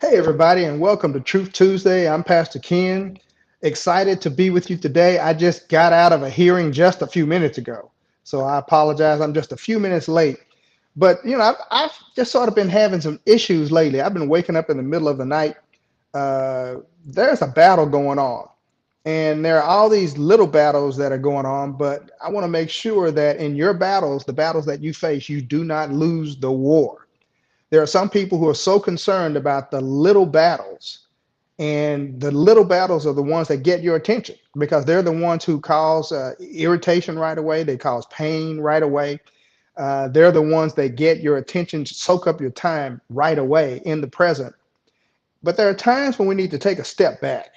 Hey, everybody, and welcome to Truth Tuesday. I'm Pastor Ken. Excited to be with you today. I just got out of a hearing just a few minutes ago, so I apologize. I'm just a few minutes late. But, I've just sort of been having some issues lately. I've been waking up in the middle of the night. There's a battle going on, and there are all these little battles that are going on, but I want to make sure that in your battles, the battles that you face, you do not lose the war. There are some people who are so concerned about the little battles, and the little battles are the ones that get your attention because they're the ones who cause irritation right away. They cause pain right away. They're the ones that get your attention, soak up your time right away in the present. But there are times when we need to take a step back.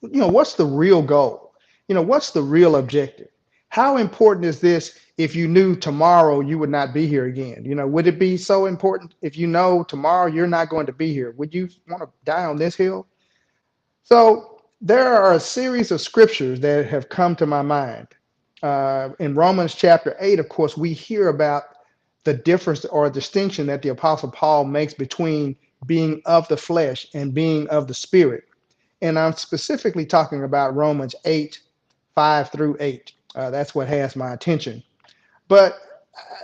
What's the real goal? What's the real objective? How important is this if you knew tomorrow you would not be here again? Would it be so important if you know tomorrow you're not going to be here? Would you want to die on this hill? So there are a series of scriptures that have come to my mind. In Romans chapter 8, of course, we hear about the difference or distinction that the Apostle Paul makes between being of the flesh and being of the spirit. And I'm specifically talking about Romans 8, 5 through 8. That's what has my attention. But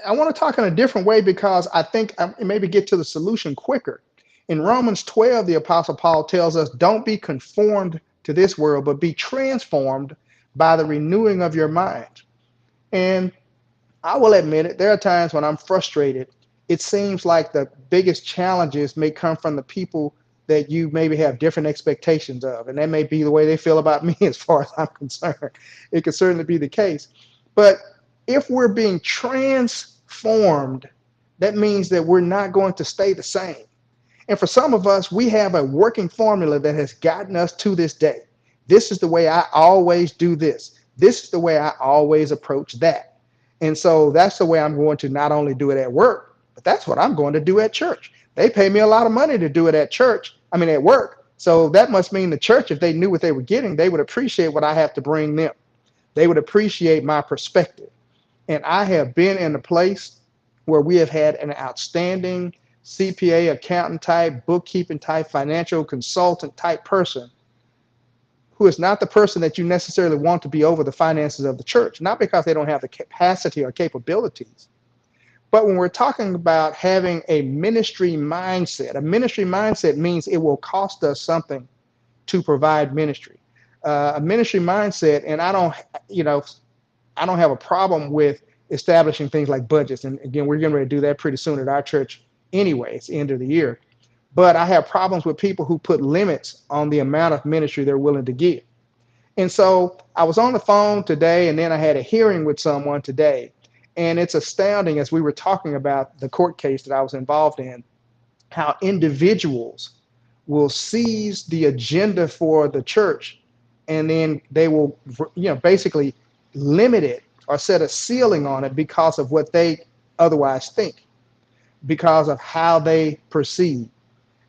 I want to talk in a different way because I think I maybe get to the solution quicker. In Romans 12, the Apostle Paul tells us, don't be conformed to this world, but be transformed by the renewing of your mind. And I will admit it, there are times when I'm frustrated. It seems like the biggest challenges may come from the people that you maybe have different expectations of. And that may be the way they feel about me as far as I'm concerned. It could certainly be the case. But if we're being transformed, that means that we're not going to stay the same. And for some of us, we have a working formula that has gotten us to this day. This is the way I always do this. This is the way I always approach that. And so that's the way I'm going to not only do it at work, but that's what I'm going to do at church. They pay me a lot of money to do it at church, at work. So that must mean the church, if they knew what they were getting, they would appreciate what I have to bring them. They would appreciate my perspective. And I have been in a place where we have had an outstanding CPA, accountant type, bookkeeping type, financial consultant type person who is not the person that you necessarily want to be over the finances of the church, not because they don't have the capacity or capabilities, but when we're talking about having a ministry mindset means it will cost us something to provide ministry. A ministry mindset, and I don't have a problem with establishing things like budgets. And again, we're getting ready to do that pretty soon at our church anyway. It's the end of the year. But I have problems with people who put limits on the amount of ministry they're willing to give. And so I was on the phone today, and then I had a hearing with someone today. And it's astounding as we were talking about the court case that I was involved in, how individuals will seize the agenda for the church, and then they will, basically limit it or set a ceiling on it because of what they otherwise think, because of how they perceive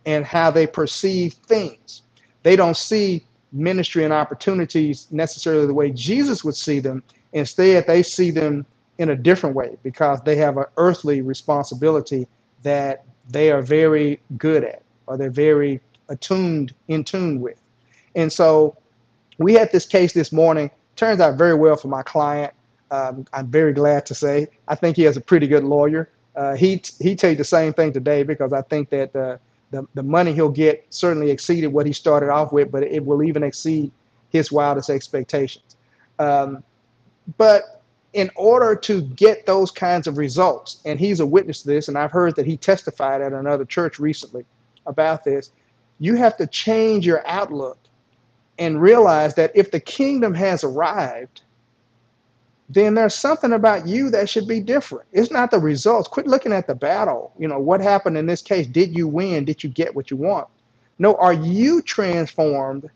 and how they perceive things. They don't see ministry and opportunities necessarily the way Jesus would see them. Instead, they see them in a different way because they have an earthly responsibility that they are very good at or they're very in tune with. And so we had this case this morning. Turns out very well for my client. I'm very glad to say. I think he has a pretty good lawyer. He tell you the same thing today because I think that the money he'll get certainly exceeded what he started off with, but it will even exceed his wildest expectations. But in order to get those kinds of results, and he's a witness to this, and I've heard that he testified at another church recently about this, you have to change your outlook and realize that if the kingdom has arrived, then there's something about you that should be different. It's not the results. Quit looking at the battle. What happened in this case? Did you win? Did you get what you want? No, are you transformed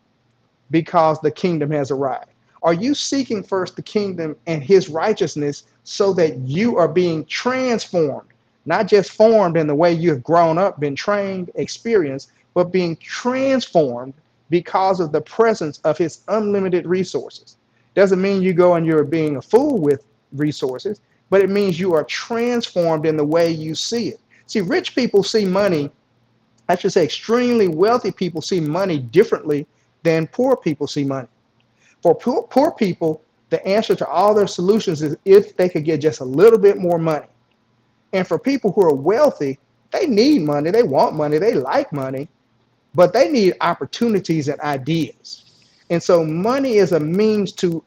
because the kingdom has arrived? Are you seeking first the kingdom and his righteousness so that you are being transformed, not just formed in the way you have grown up, been trained, experienced, but being transformed because of the presence of his unlimited resources? Doesn't mean you go and you're being a fool with resources, but it means you are transformed in the way you see it. See, rich people see money I should say extremely wealthy people see money differently than poor people see money. For poor people, the answer to all their solutions is if they could get just a little bit more money. And for people who are wealthy, they need money, they want money, they like money, but they need opportunities and ideas. And so money is a means to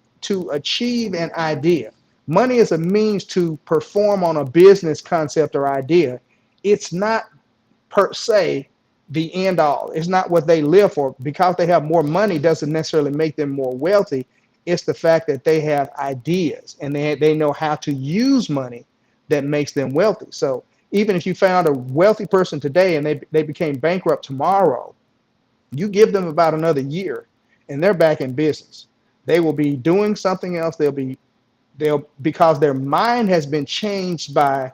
achieve an idea. Money is a means to perform on a business concept or idea. It's not per se the end all. It's not what they live for. Because they have more money doesn't necessarily make them more wealthy. It's the fact that they have ideas and they know how to use money that makes them wealthy. So even if you found a wealthy person today and they became bankrupt tomorrow, you give them about another year and they're back in business. They will be doing something else. They'll because their mind has been changed by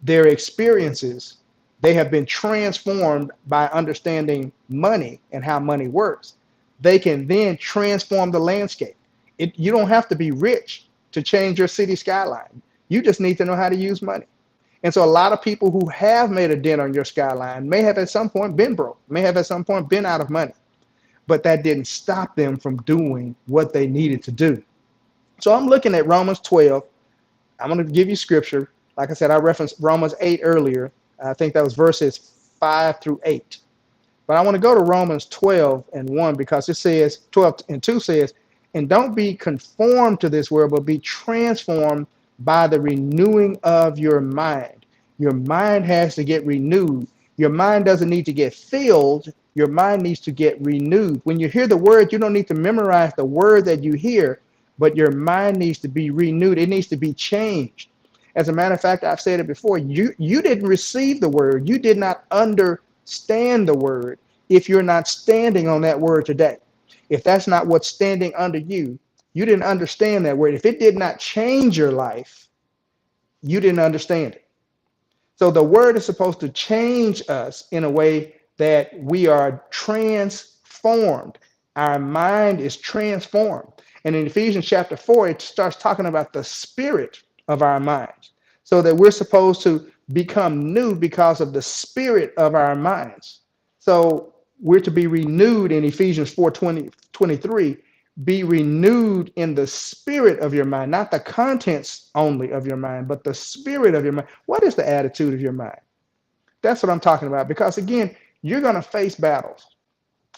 their experiences. They have been transformed by understanding money and how money works. They can then transform the landscape. You don't have to be rich to change your city skyline. You just need to know how to use money. And so a lot of people who have made a dent on your skyline may have at some point been broke, may have at some point been out of money, but that didn't stop them from doing what they needed to do. So I'm looking at Romans 12. I'm going to give you scripture. Like I said, I referenced Romans 8 earlier. I think that was verses 5 through 8. But I want to go to Romans 12 and 1 because it says, 12 and 2 says, and don't be conformed to this world, but be transformed by the renewing of your mind. Your mind has to get renewed. Your mind doesn't need to get filled. Your mind needs to get renewed. When you hear the word, you don't need to memorize the word that you hear, but your mind needs to be renewed. It needs to be changed. As a matter of fact, I've said it before, you didn't receive the word. You did not understand the word if you're not standing on that word today. If that's not what's standing under you, you didn't understand that word. If it did not change your life, you didn't understand it. So the word is supposed to change us in a way that we are transformed. Our mind is transformed. And in Ephesians chapter 4, it starts talking about the spirit of our minds. So that we're supposed to become new because of the spirit of our minds. So we're to be renewed in Ephesians 4:23. Be renewed in the spirit of your mind, not the contents only of your mind, but the spirit of your mind. What is the attitude of your mind? That's what I'm talking about. Because again, you're going to face battles.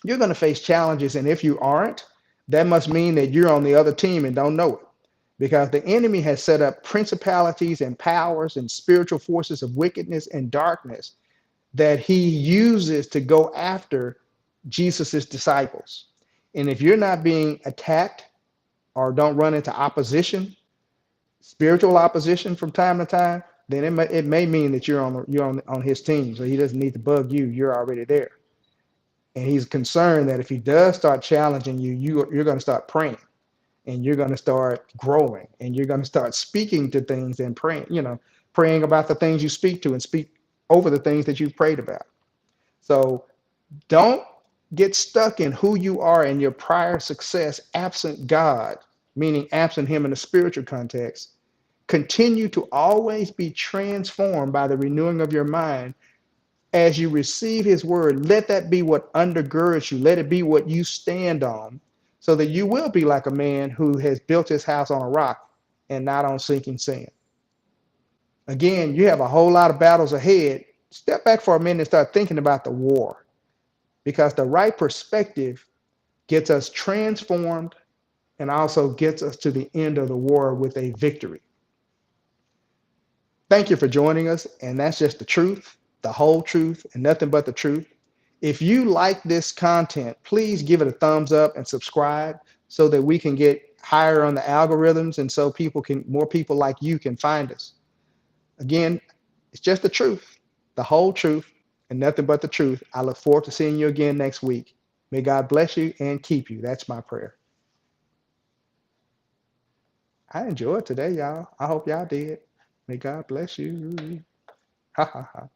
You're going to face challenges. And if you aren't, that must mean that you're on the other team and don't know it. Because the enemy has set up principalities and powers and spiritual forces of wickedness and darkness that he uses to go after Jesus's disciples. And if you're not being attacked or don't run into opposition, spiritual opposition from time to time, then it may mean that you're on his team. So he doesn't need to bug you. You're already there. And he's concerned that if he does start challenging you, you're going to start praying and you're going to start growing and you're going to start speaking to things and praying about the things you speak to and speak over the things that you've prayed about. So don't get stuck in who you are in your prior success absent God, meaning absent him in a spiritual context. Continue to always be transformed by the renewing of your mind as you receive his word. Let that be what undergirds you. Let it be what you stand on so that you will be like a man who has built his house on a rock and not on sinking sand. Again, you have a whole lot of battles ahead. Step back for a minute and start thinking about the war, because the right perspective gets us transformed and also gets us to the end of the war with a victory. Thank you for joining us. And that's just the truth, the whole truth, and nothing but the truth. If you like this content, please give it a thumbs up and subscribe so that we can get higher on the algorithms and so more people like you can find us. Again, it's just the truth, the whole truth, and nothing but the truth. I look forward to seeing you again next week. May God bless you and keep you. That's my prayer. I enjoyed today, y'all. I hope y'all did. May God bless you. Ha ha ha.